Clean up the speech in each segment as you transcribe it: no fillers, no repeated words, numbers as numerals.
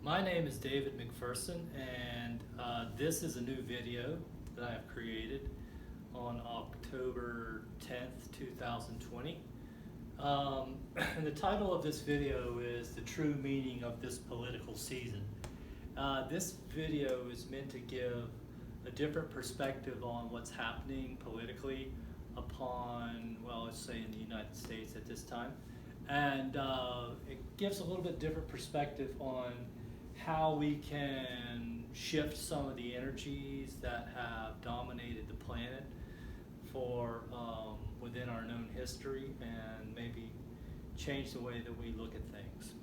My name is David McPherson, and this is a new video that I have created on October 10th, 2020. And the title of this video is The True Meaning of This Political Season. This video is meant to give a different perspective on what's happening politically upon, well, let's say in the United States at this time. And it gives a little bit different perspective on how we can shift some of the energies that have dominated the planet for within our known history, and maybe change the way that we look at things.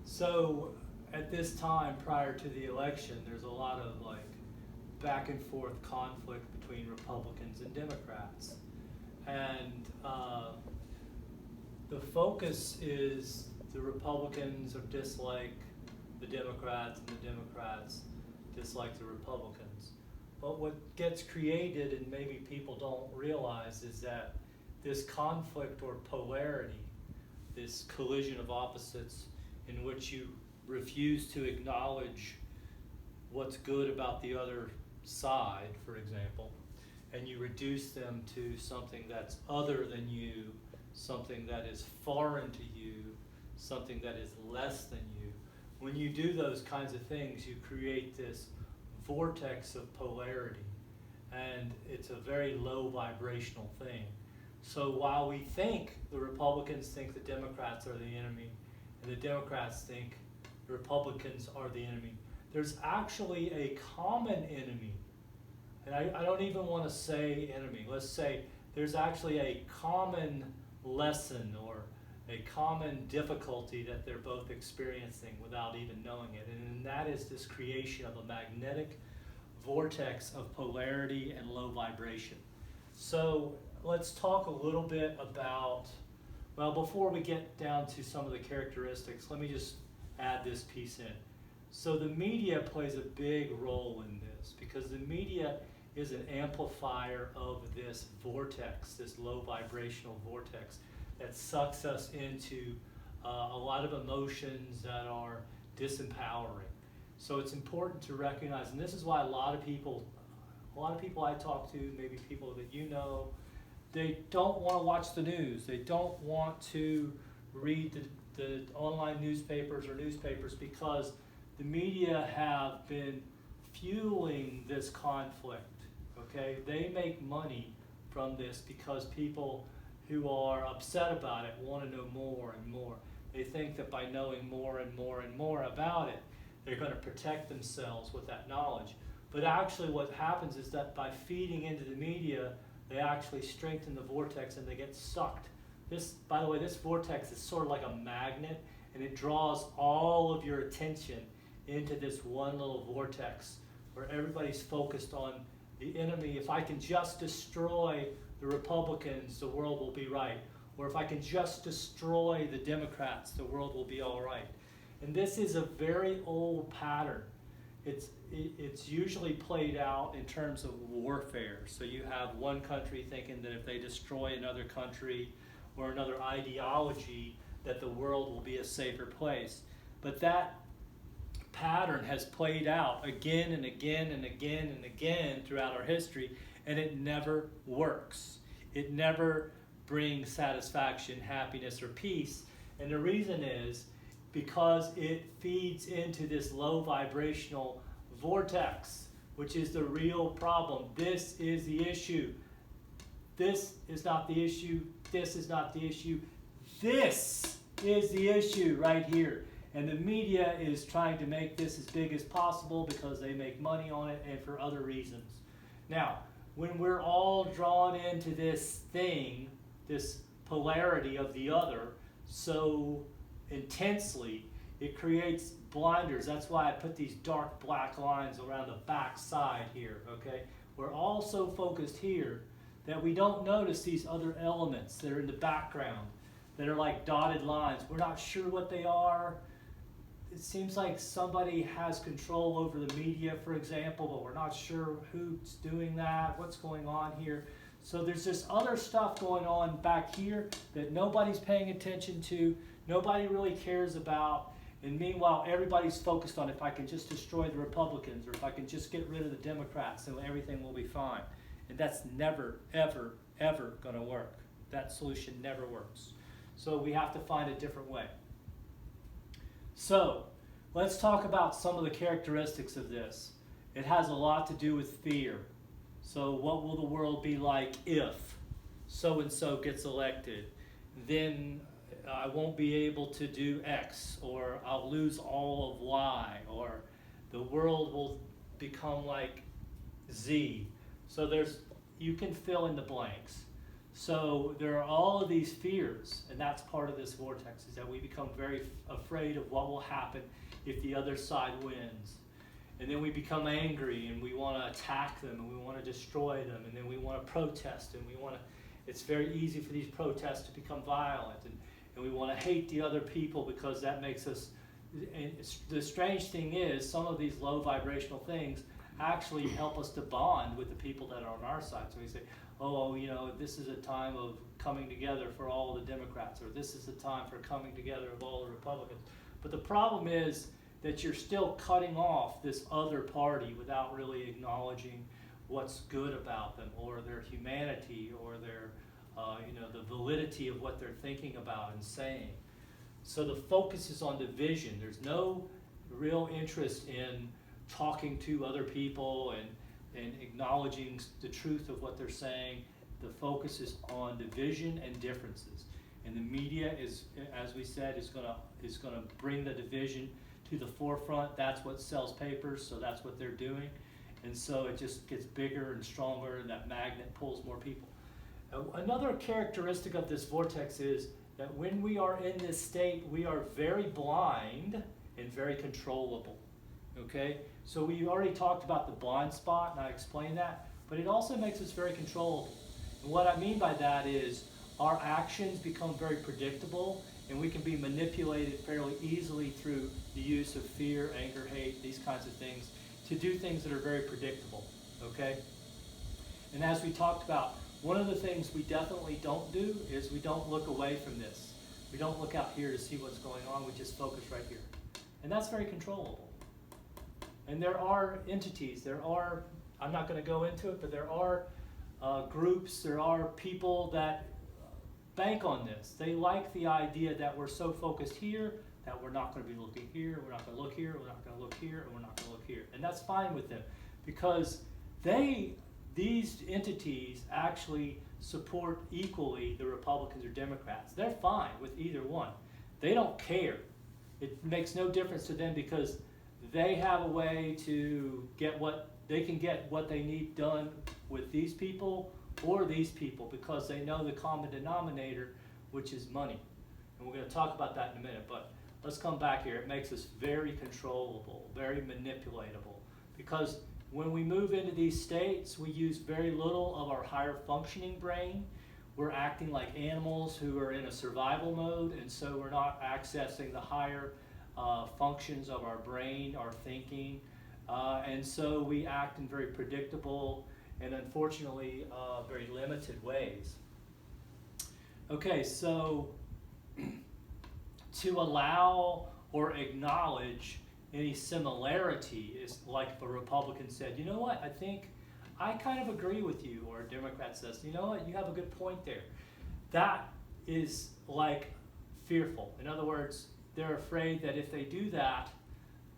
So at this time prior to the election, there's a lot of back and forth conflict between Republicans and Democrats, and the focus is the Republicans dislike the Democrats, and the Democrats dislike the Republicans. But what gets created, and maybe people don't realize, is that this conflict or polarity, this collision of opposites in which you refuse to acknowledge what's good about the other side, for example, and you reduce them to something that's other than you, something that is foreign to you, something that is less than you. When you do those kinds of things, you create this vortex of polarity, and it's a very low vibrational thing. So while we think the Republicans think the Democrats are the enemy, and the Democrats think the Republicans are the enemy, there's actually a common enemy. And I don't even want to say enemy. Let's say there's actually a common lesson or a common difficulty that they're both experiencing without even knowing it. And that is this creation of a magnetic vortex of polarity and low vibration. So let's talk a little bit about, well, before we get down to some of the characteristics, let me just add this piece in. So the media plays a big role in this, because the media is an amplifier of this vortex, this low vibrational vortex that sucks us into a lot of emotions that are disempowering. So it's important to recognize, and this is why a lot of people I talk to, maybe people that you know, they don't want to watch the news. They don't want to read the online newspapers or newspapers, because the media have been fueling this conflict, okay? They make money from this because people who are upset about it want to know more and more. They think that by knowing more and more and more about it, they're going to protect themselves with that knowledge. But actually what happens is that by feeding into the media, they actually strengthen the vortex and they get sucked. This, by the way, this vortex is sort of like a magnet, and it draws all of your attention into this one little vortex where everybody's focused on the enemy. If I can just destroy the Republicans, the world will be right. Or if I can just destroy the Democrats, the world will be all right. And this is a very old pattern. It's usually played out in terms of warfare. So you have one country thinking that if they destroy another country or another ideology, that the world will be a safer place. But that pattern has played out again and again and again and again throughout our history, and it never works. It never brings satisfaction, happiness, or peace. And the reason is because it feeds into this low vibrational vortex, which is the real problem. This is the issue. This is not the issue. This is not the issue. This is the issue right here. And the media is trying to make this as big as possible because they make money on it and for other reasons. Now, when we're all drawn into this thing, this polarity of the other, so intensely, it creates blinders. That's why I put these dark black lines around the back side here, okay? We're all so focused here that we don't notice these other elements that are in the background, that are like dotted lines. We're not sure what they are. It seems like somebody has control over the media, for example, but we're not sure who's doing that, what's going on here. So there's this other stuff going on back here that nobody's paying attention to, nobody really cares about, And meanwhile, everybody's focused on if I can just destroy the Republicans or if I can just get rid of the Democrats, then everything will be fine. And that's never, ever, ever going to work. That solution never works. So we have to find a different way. So let's talk about some of the characteristics of this. It has a lot to do with fear. So what will the world be like if so-and-so gets elected? Then I won't be able to do X, or I'll lose all of Y, or the world will become like Z. So you can fill in the blanks. So there are all of these fears, and that's part of this vortex, is that we become very afraid of what will happen if the other side wins. And then we become angry, and we want to attack them, and we want to destroy them, and then we want to protest, and it's very easy for these protests to become violent, and we want to hate the other people because that makes us, and the strange thing is, some of these low vibrational things actually help us to bond with the people that are on our side. So we say, oh, this is a time of coming together for all the Democrats, or this is a time for coming together of all the Republicans. But the problem is that you're still cutting off this other party without really acknowledging what's good about them, or their humanity, or their the validity of what they're thinking about and saying. So the focus is on division. There's no real interest in talking to other people and acknowledging the truth of what they're saying. The focus is on division and differences. And the media is, as we said, is gonna bring the division to the forefront. That's what sells papers, so that's what they're doing. And so it just gets bigger and stronger, and that magnet pulls more people. Another characteristic of this vortex is that when we are in this state, we are very blind and very controllable. Okay? So we already talked about the blind spot, and I explained that, but it also makes us very controllable. And what I mean by that is our actions become very predictable, and we can be manipulated fairly easily through the use of fear, anger, hate, these kinds of things, to do things that are very predictable. Okay? And as we talked about, one of the things we definitely don't do is we don't look away from this. We don't look out here to see what's going on. We just focus right here. And that's very controllable. And there are entities, I'm not going to go into it, but there are groups, there are people that bank on this. They like the idea that we're so focused here that we're not going to be looking here, we're not going to look here, we're not going to look here, and we're not going to look here. And that's fine with them, because these entities actually support equally the Republicans or Democrats. They're fine with either one. They don't care. It makes no difference to them, because they have a way to get what they need done with these people or these people, because they know the common denominator, which is money. And we're going to talk about that in a minute, but let's come back here. It makes us very controllable, very manipulatable, because when we move into these states, we use very little of our higher functioning brain. We're acting like animals who are in a survival mode, and so we're not accessing the higher functions of our brain, our thinking, and so we act in very predictable and unfortunately very limited ways. Okay, so to allow or acknowledge any similarity is like if a Republican said, you know what, I kind of agree with you, or a Democrat says, you know what, you have a good point there. That is like fearful. In other words, they're afraid that if they do that,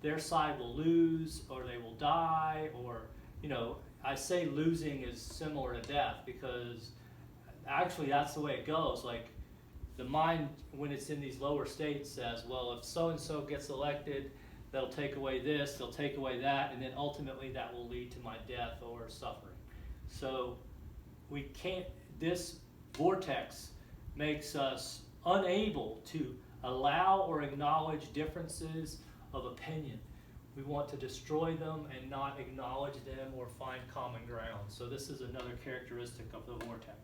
their side will lose, or they will die, or, I say losing is similar to death, because actually that's the way it goes. Like, the mind, when it's in these lower states, says, well, if so-and-so gets elected, they'll take away this, they'll take away that, and then ultimately that will lead to my death or suffering. So this vortex makes us unable to allow or acknowledge differences of opinion. We want to destroy them and not acknowledge them or find common ground. So this is another characteristic of the vortex.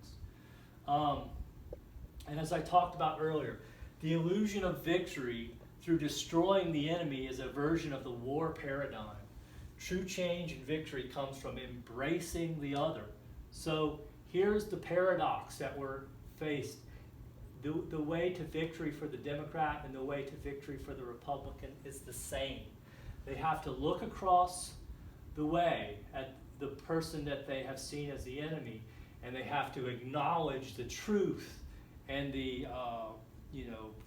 And as I talked about earlier, the illusion of victory through destroying the enemy is a version of the war paradigm. True change and victory comes from embracing the other. So here's the paradox that we're faced. the way to victory for the Democrat and the way to victory for the Republican is the same. They have to look across the way at the person that they have seen as the enemy, and they have to acknowledge the truth and the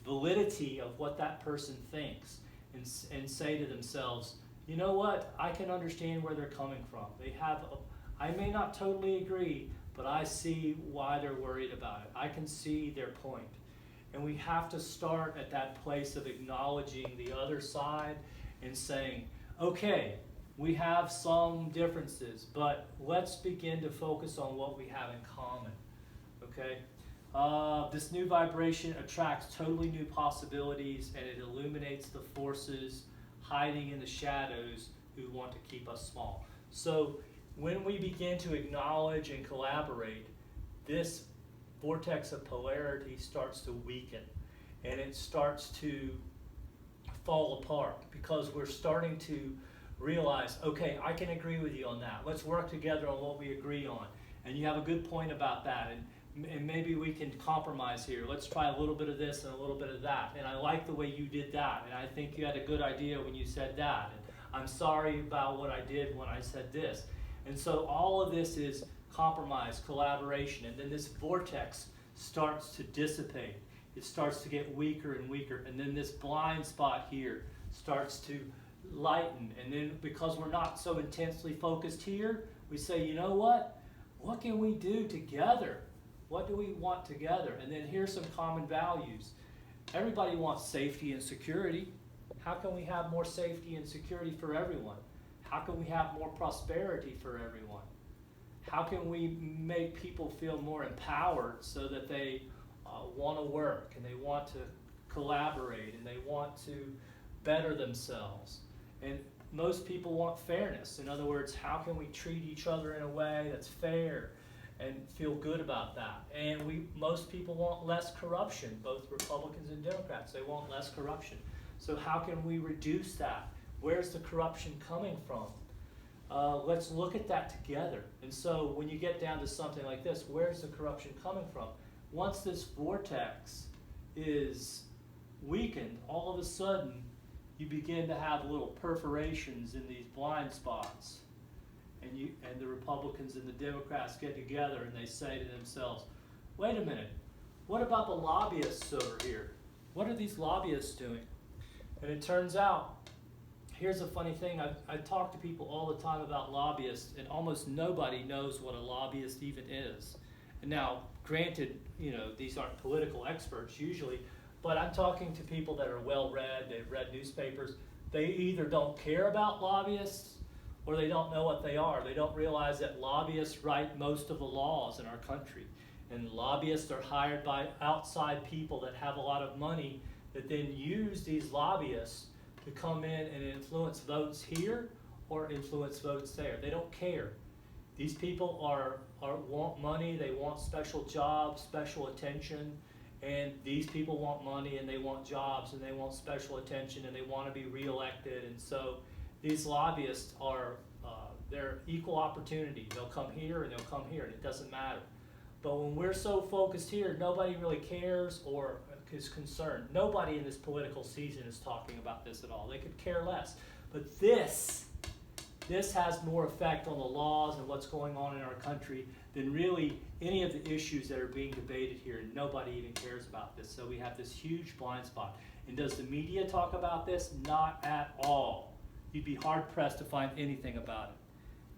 validity of what that person thinks, and say to themselves, you know what, I can understand where they're coming from. I may not totally agree, but I see why they're worried about it. I can see their point. And we have to start at that place of acknowledging the other side and saying, okay, we have some differences, but let's begin to focus on what we have in common, okay? This new vibration attracts totally new possibilities, and it illuminates the forces hiding in the shadows who want to keep us small. So when we begin to acknowledge and collaborate, this vortex of polarity starts to weaken, and it starts to fall apart, because we're starting to realize, okay, I can agree with you on that. Let's work together on what we agree on. And you have a good point about that, and maybe we can compromise here. Let's try a little bit of this and a little bit of that. And I like the way you did that, and I think you had a good idea when you said that. And I'm sorry about what I did when I said this. And so all of this is compromise, collaboration, and then this vortex starts to dissipate. It starts to get weaker and weaker, and then this blind spot here starts to lighten. And then because we're not so intensely focused here, we say, you know what? What can we do together? What do we want together? And then here's some common values. Everybody wants safety and security. How can we have more safety and security for everyone? How can we have more prosperity for everyone? How can we make people feel more empowered so that they want to work and they want to collaborate and they want to better themselves? And most people want fairness. In other words, how can we treat each other in a way that's fair and feel good about that? And most people want less corruption, both Republicans and Democrats. They want less corruption. So how can we reduce that? Where's the corruption coming from? Let's look at that together. And so when you get down to something like this, where's the corruption coming from? Once this vortex is weakened, all of a sudden you begin to have little perforations in these blind spots. And the Republicans and the Democrats get together and they say to themselves, wait a minute, what about the lobbyists over here? What are these lobbyists doing? And it turns out, here's a funny thing, I talk to people all the time about lobbyists, and almost nobody knows what a lobbyist even is. And now, granted, these aren't political experts usually, but I'm talking to people that are well-read, they've read newspapers. They either don't care about lobbyists or they don't know what they are. They don't realize that lobbyists write most of the laws in our country. And lobbyists are hired by outside people that have a lot of money that then use these lobbyists to come in and influence votes here or influence votes there. They don't care. These people want money, they want special jobs, special attention, and these people want money and they want jobs and they want special attention and they want to be reelected. And so these lobbyists they're equal opportunity. They'll come here and they'll come here, and it doesn't matter. But when we're so focused here, nobody really cares or is concerned. Nobody in this political season is talking about this at all. They could care less. But this has more effect on the laws and what's going on in our country than really any of the issues that are being debated here, and nobody even cares about this. So we have this huge blind spot. And does the media talk about this? Not at all. You'd be hard-pressed to find anything about it.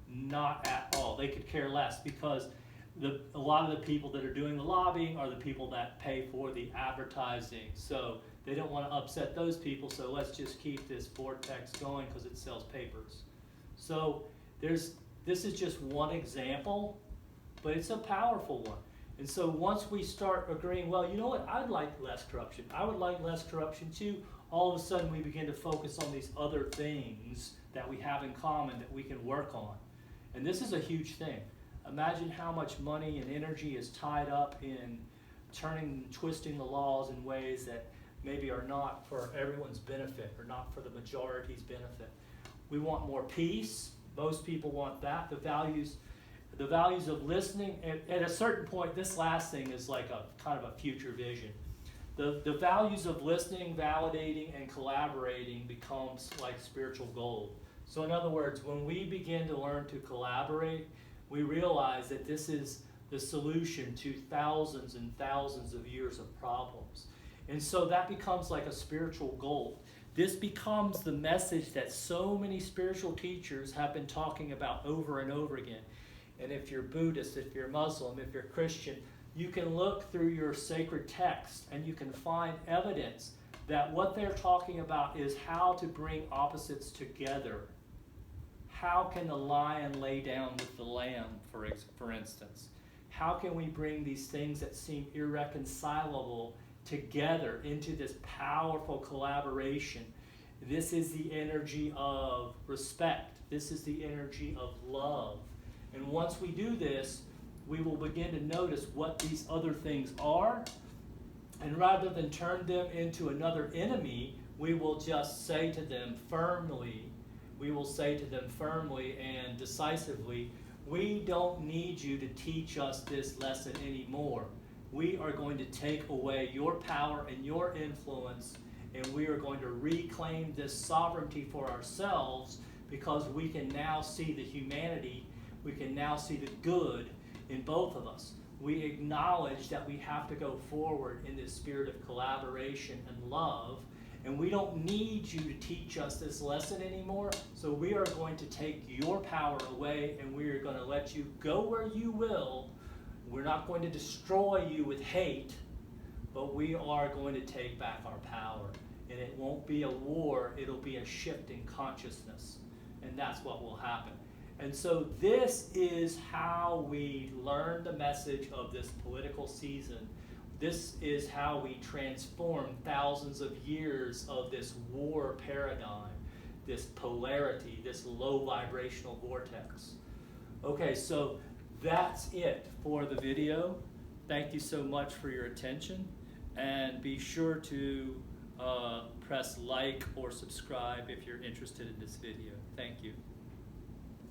Not at all. They could care less, because a lot of the people that are doing the lobbying are the people that pay for the advertising. So they don't want to upset those people, so let's just keep this vortex going because it sells papers. So this is just one example, but it's a powerful one. And so once we start agreeing, well, you know what, I'd like less corruption. I would like less corruption too. All of a sudden we begin to focus on these other things that we have in common that we can work on. And this is a huge thing. Imagine how much money and energy is tied up in twisting the laws in ways that maybe are not for everyone's benefit or not for the majority's benefit. We want more peace. Most people want that. The values of listening. At a certain point, this last thing is like a kind of a future vision. The values of listening, validating, and collaborating becomes like spiritual gold. So in other words, when we begin to learn to collaborate, we realize that this is the solution to thousands and thousands of years of problems. And so that becomes like a spiritual gold. This becomes the message that so many spiritual teachers have been talking about over and over again. And if you're Buddhist, if you're Muslim, if you're Christian, you can look through your sacred text and you can find evidence that what they're talking about is how to bring opposites together. How can the lion lay down with the lamb, for instance? How can we bring these things that seem irreconcilable together into this powerful collaboration? This is the energy of respect. This is the energy of love. And once we do this, we will begin to notice what these other things are. And rather than turn them into another enemy, we will just say to them firmly, and decisively, we don't need you to teach us this lesson anymore. We are going to take away your power and your influence, and we are going to reclaim this sovereignty for ourselves, because we can now see the humanity, we can now see the good in both of us. We acknowledge that we have to go forward in this spirit of collaboration and love, and we don't need you to teach us this lesson anymore, so we are going to take your power away, and we are going to let you go where you will. We're not going to destroy you with hate, but we are going to take back our power. And it won't be a war, it'll be a shift in consciousness. And that's what will happen. And so this is how we learn the message of this political season. This is how we transform thousands of years of this war paradigm, this polarity, this low vibrational vortex. Okay, so that's it for the video. Thank you so much for your attention, and be sure to press like or subscribe if you're interested in this video. Thank you.